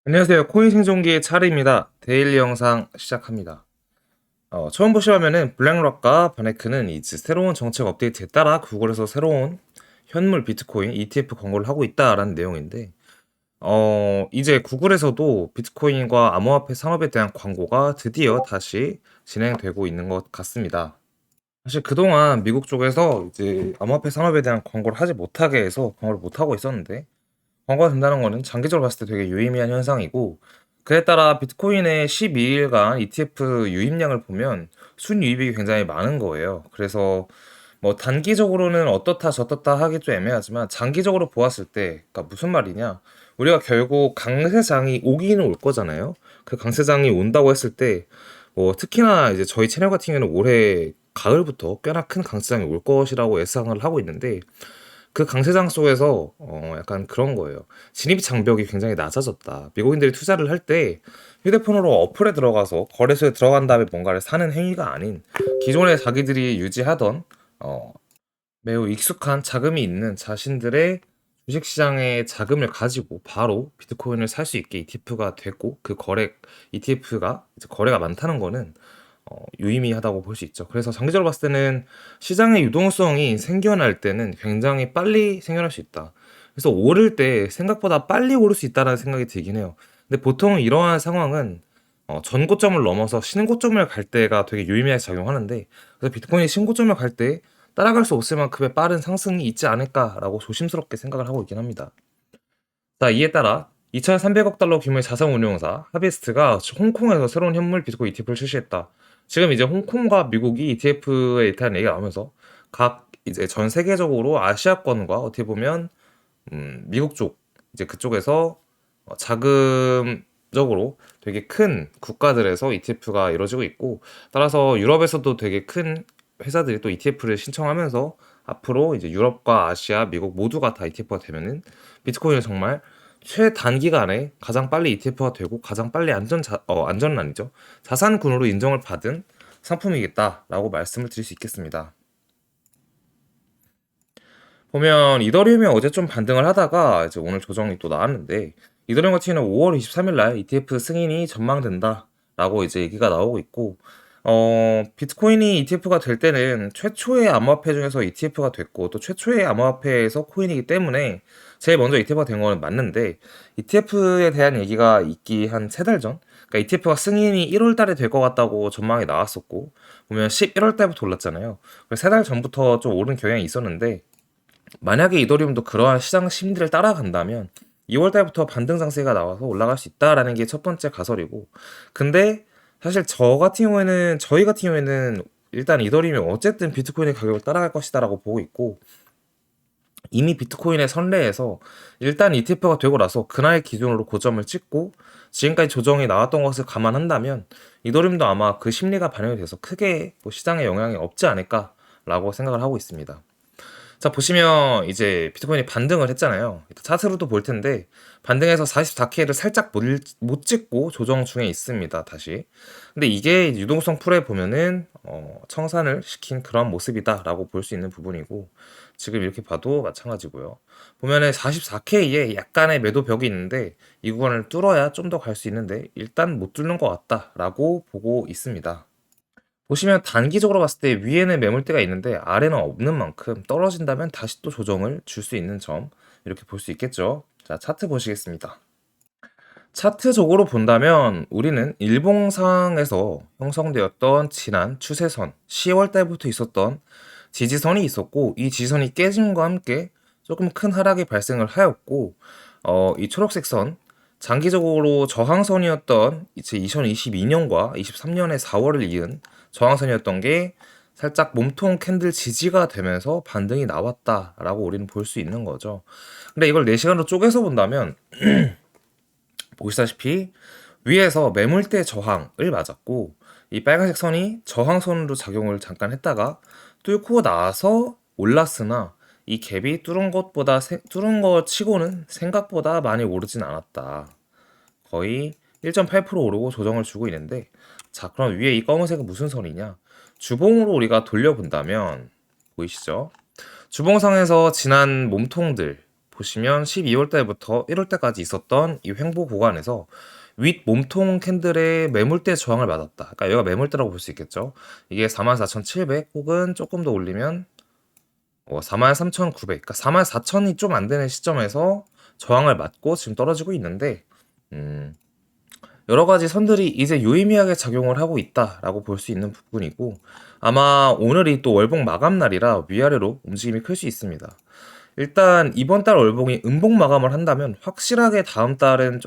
안녕하세요. 코인 생존기의 차례입니다. 데일리 영상 시작합니다. 처음 보시려면은 블랙록과 바네크는 이제 새로운 정책 업데이트에 따라 구글에서 새로운 현물 비트코인 ETF 광고를 하고 있다라는 내용인데, 이제 구글에서도 비트코인과 암호화폐 산업에 대한 광고가 드디어 다시 진행되고 있는 것 같습니다. 사실 그동안 미국 쪽에서 이제 암호화폐 산업에 대한 광고를 하지 못하게 해서 광고를 못하고 있었는데, 광고가 된다는 거는 장기적으로 봤을 때 되게 유의미한 현상이고, 그에 따라 비트코인의 12일간 ETF 유입량을 보면 순유입이 굉장히 많은 거예요. 그래서 뭐 단기적으로는 어떻다 저떻다 하기 좀 애매하지만 장기적으로 보았을 때, 그러니까 무슨 말이냐? 우리가 결국 강세장이 오기는 올 거잖아요. 그 강세장이 온다고 했을 때, 뭐 특히나 이제 저희 채널 같은 경우는 올해 가을부터 꽤나 큰 강세장이 올 것이라고 예상을 하고 있는데, 그 강세장 속에서 약간 그런 거예요. 진입 장벽이 굉장히 낮아졌다. 미국인들이 투자를 할 때 휴대폰으로 어플에 들어가서 거래소에 들어간 다음에 뭔가를 사는 행위가 아닌, 기존에 자기들이 유지하던 어, 매우 익숙한 자금이 있는 자신들의 주식시장의 자금을 가지고 바로 비트코인을 살 수 있게 ETF가 되고, 그 거래 ETF가 이제 거래가 많다는 거는 유의미하다고 볼 수 있죠. 그래서 장기적으로 봤을 때는 시장의 유동성이 생겨날 때는 굉장히 빨리 생겨날 수 있다. 그래서 오를 때 생각보다 빨리 오를 수 있다는 생각이 들긴 해요. 근데 보통 이러한 상황은 전고점을 넘어서 신고점을 갈 때가 되게 유의미하게 작용하는데, 그래서 비트코인이 신고점을 갈 때 따라갈 수 없을 만큼의 빠른 상승이 있지 않을까라고 조심스럽게 생각을 하고 있긴 합니다. 자, 이에 따라 2,300억 달러 규모의 자산운용사 하비스트가 홍콩에서 새로운 현물 비트코인 ETF를 출시했다. 지금 이제 홍콩과 미국이 ETF에 대한 얘기가 나오면서 각 이제 전 세계적으로 아시아권과 어떻게 보면 미국 쪽 이제 그쪽에서 자금적으로 되게 큰 국가들에서 ETF가 이루어지고 있고, 따라서 유럽에서도 되게 큰 회사들이 또 ETF를 신청하면서 앞으로 이제 유럽과 아시아, 미국 모두가 다 ETF가 되면은 비트코인은 정말 최단기간에 가장 빨리 ETF가 되고 가장 빨리 안전은 아니죠. 자산군으로 인정을 받은 상품이겠다라고 말씀을 드릴 수 있겠습니다. 보면 이더리움이 어제 좀 반등을 하다가 이제 오늘 조정이 또 나왔는데, 이더리움 같은 경우는 5월 23일 날 ETF 승인이 전망된다라고 이제 얘기가 나오고 있고, 비트코인이 ETF가 될 때는 최초의 암호화폐 중에서 ETF가 됐고 또 최초의 암호화폐에서 코인이기 때문에 제일 먼저 ETF가 된 거는 맞는데, ETF에 대한 얘기가 있기 한 3달 전, 그러니까 ETF가 승인이 1월 달에 될 것 같다고 전망이 나왔었고, 보면 11월 달부터 올랐잖아요. 그래서 3달 전부터 좀 오른 경향이 있었는데, 만약에 이더리움도 그러한 시장 심리를 따라간다면 2월 달부터 반등 장세가 나와서 올라갈 수 있다라는 게 첫 번째 가설이고, 근데 사실 저희 같은 경우에는 일단 이더리움이 어쨌든 비트코인의 가격을 따라갈 것이다라고 보고 있고, 이미 비트코인의 선례에서 일단 ETF가 되고 나서 그날 기준으로 고점을 찍고 지금까지 조정이 나왔던 것을 감안한다면 이더리움도 아마 그 심리가 반영이 돼서 크게 뭐 시장에 영향이 없지 않을까라고 생각을 하고 있습니다. 자, 보시면 이제 비트코인이 반등을 했잖아요. 차트로도 볼 텐데 반등해서 44K를 살짝 못 찍고 조정 중에 있습니다. 다시. 근데 이게 유동성 풀에 보면은 청산을 시킨 그런 모습이다라고 볼 수 있는 부분이고, 지금 이렇게 봐도 마찬가지고요. 보면은 44K에 약간의 매도 벽이 있는데 이 구간을 뚫어야 좀 더 갈 수 있는데 일단 못 뚫는 것 같다라고 보고 있습니다. 보시면 단기적으로 봤을 때 위에는 매물대가 있는데 아래는 없는 만큼 떨어진다면 다시 또 조정을 줄 수 있는 점, 이렇게 볼 수 있겠죠. 자, 차트 보시겠습니다. 차트적으로 본다면 우리는 일봉상에서 형성되었던 지난 추세선 10월 달부터 있었던 지지선이 있었고, 이 지지선이 깨짐과 함께 조금 큰 하락이 발생을 하였고, 이 초록색 선 장기적으로 저항선이었던 이제 2022년과 23년의 4월을 이은 저항선이었던 게 살짝 몸통 캔들 지지가 되면서 반등이 나왔다라고 우리는 볼 수 있는 거죠. 근데 이걸 4시간으로 쪼개서 본다면 보시다시피 위에서 매물대 저항을 맞았고, 이 빨간색 선이 저항선으로 작용을 잠깐 했다가 뚫고 나서 올랐으나 이 갭이 뚫은 것 치고는 생각보다 많이 오르진 않았다. 거의 1.8% 오르고 조정을 주고 있는데, 자, 그럼 위에 이 검은색은 무슨 선이냐? 주봉으로 우리가 돌려본다면 보이시죠? 주봉상에서 지난 몸통들 보시면 12월 달부터 1월 달까지 있었던 이 횡보 구간에서 윗 몸통 캔들의 매물대 저항을 맞았다. 그러니까 여기가 매물대라고 볼 수 있겠죠. 이게 44,700 혹은 조금 더 올리면 43,900, 그러니까 44,000이 좀 안 되는 시점에서 저항을 맞고 지금 떨어지고 있는데, 여러 가지 선들이 이제 유의미하게 작용을 하고 있다라고 볼 수 있는 부분이고, 아마 오늘이 또 월봉 마감 날이라 위아래로 움직임이 클 수 있습니다. 일단 이번 달 월봉이 음봉 마감을 한다면 확실하게 다음 달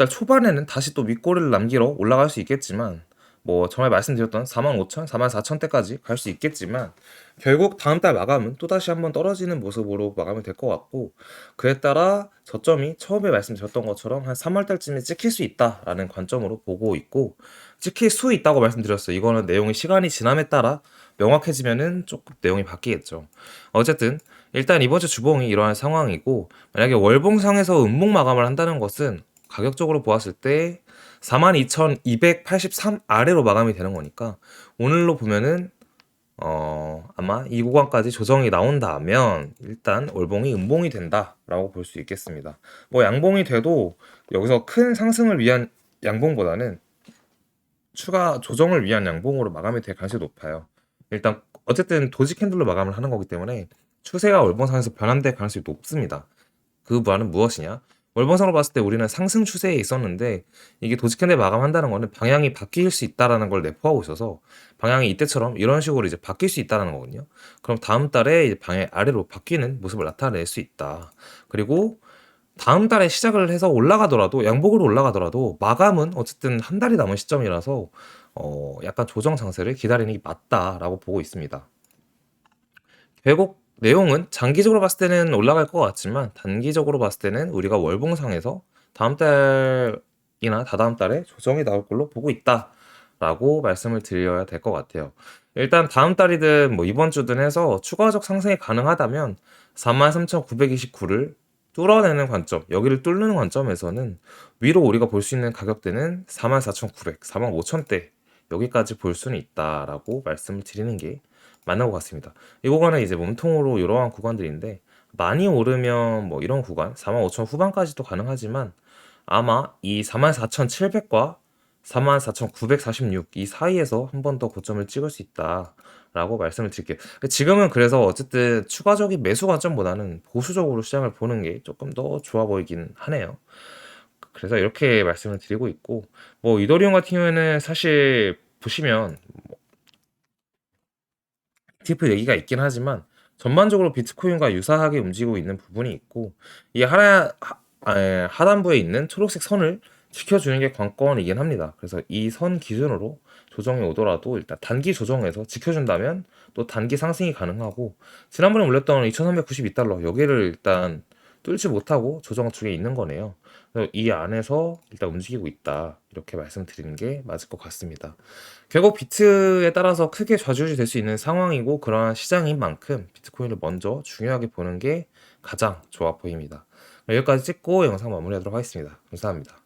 초반에는 다시 또 윗꼬리를 남기러 올라갈 수 있겠지만, 뭐 정말 말씀드렸던 45,000, 44,000대까지 갈 수 있겠지만, 결국 다음 달 마감은 또다시 한번 떨어지는 모습으로 마감이 될 것 같고, 그에 따라 저점이 처음에 말씀드렸던 것처럼 한 3월 달쯤에 찍힐 수 있다라는 관점으로 보고 있고, 찍힐 수 있다고 말씀드렸어요. 이거는 내용이 시간이 지남에 따라 명확해지면은 조금 내용이 바뀌겠죠. 어쨌든 일단 이번 주 주봉이 이러한 상황이고, 만약에 월봉상에서 음봉 마감을 한다는 것은 가격적으로 보았을 때 42,283 아래로 마감이 되는 거니까, 오늘로 보면은 아마 이 구간까지 조정이 나온다면 일단 월봉이 음봉이 된다라고 볼 수 있겠습니다. 뭐 양봉이 돼도 여기서 큰 상승을 위한 양봉보다는 추가 조정을 위한 양봉으로 마감이 될 가능성이 높아요. 일단 어쨌든 도지 캔들로 마감을 하는 거기 때문에 추세가 월봉상에서 변환될 가능성이 높습니다. 그 부분은 무엇이냐? 월봉상으로 봤을 때 우리는 상승 추세에 있었는데, 이게 도지 캔들 마감한다는 거는 방향이 바뀔 수 있다라는 걸 내포하고 있어서, 방향이 이때처럼 이런 식으로 이제 바뀔 수 있다는 거거든요. 그럼 다음 달에 이제 방향 아래로 바뀌는 모습을 나타낼 수 있다. 그리고 다음 달에 시작을 해서 올라가더라도, 양봉으로 올라가더라도 마감은 어쨌든 한 달이 남은 시점이라서 약간 조정 장세를 기다리는 게 맞다라고 보고 있습니다. 결국 내용은 장기적으로 봤을 때는 올라갈 것 같지만, 단기적으로 봤을 때는 우리가 월봉상에서 다음 달이나 다다음 달에 조정이 나올 걸로 보고 있다라고 말씀을 드려야 될 것 같아요. 일단 다음 달이든 뭐 이번 주든 해서 추가적 상승이 가능하다면 43,929를 뚫어내는 관점, 여기를 뚫는 관점에서는 위로 우리가 볼 수 있는 가격대는 44,900, 45,000대 여기까지 볼 수는 있다라고 말씀을 드리는 게 맞는 것 같습니다. 이 구간은 이제 몸통으로 이러한 구간들인데, 많이 오르면 뭐 이런 구간 45,000 후반까지도 가능하지만, 아마 이 44,700과 44,946 이 사이에서 한 번 더 고점을 찍을 수 있다라고 말씀을 드릴게요. 지금은 그래서 어쨌든 추가적인 매수 관점보다는 보수적으로 시장을 보는 게 조금 더 좋아 보이긴 하네요. 그래서 이렇게 말씀을 드리고 있고, 뭐 이더리움 같은 경우에는 사실 보시면 ETF 얘기가 있긴 하지만 전반적으로 비트코인과 유사하게 움직이고 있는 부분이 있고, 이 하단부에 있는 초록색 선을 지켜주는 게 관건이긴 합니다. 그래서 이 선 기준으로 조정이 오더라도 일단 단기 조정에서 지켜준다면 또 단기 상승이 가능하고, 지난번에 올렸던 2,392달러 여기를 일단 뚫지 못하고 조정 중에 있는 거네요. 그래서 이 안에서 일단 움직이고 있다, 이렇게 말씀드리는 게 맞을 것 같습니다. 결국 비트에 따라서 크게 좌지우지 될 수 있는 상황이고 그러한 시장인 만큼 비트코인을 먼저 중요하게 보는 게 가장 좋아 보입니다. 여기까지 찍고 영상 마무리하도록 하겠습니다. 감사합니다.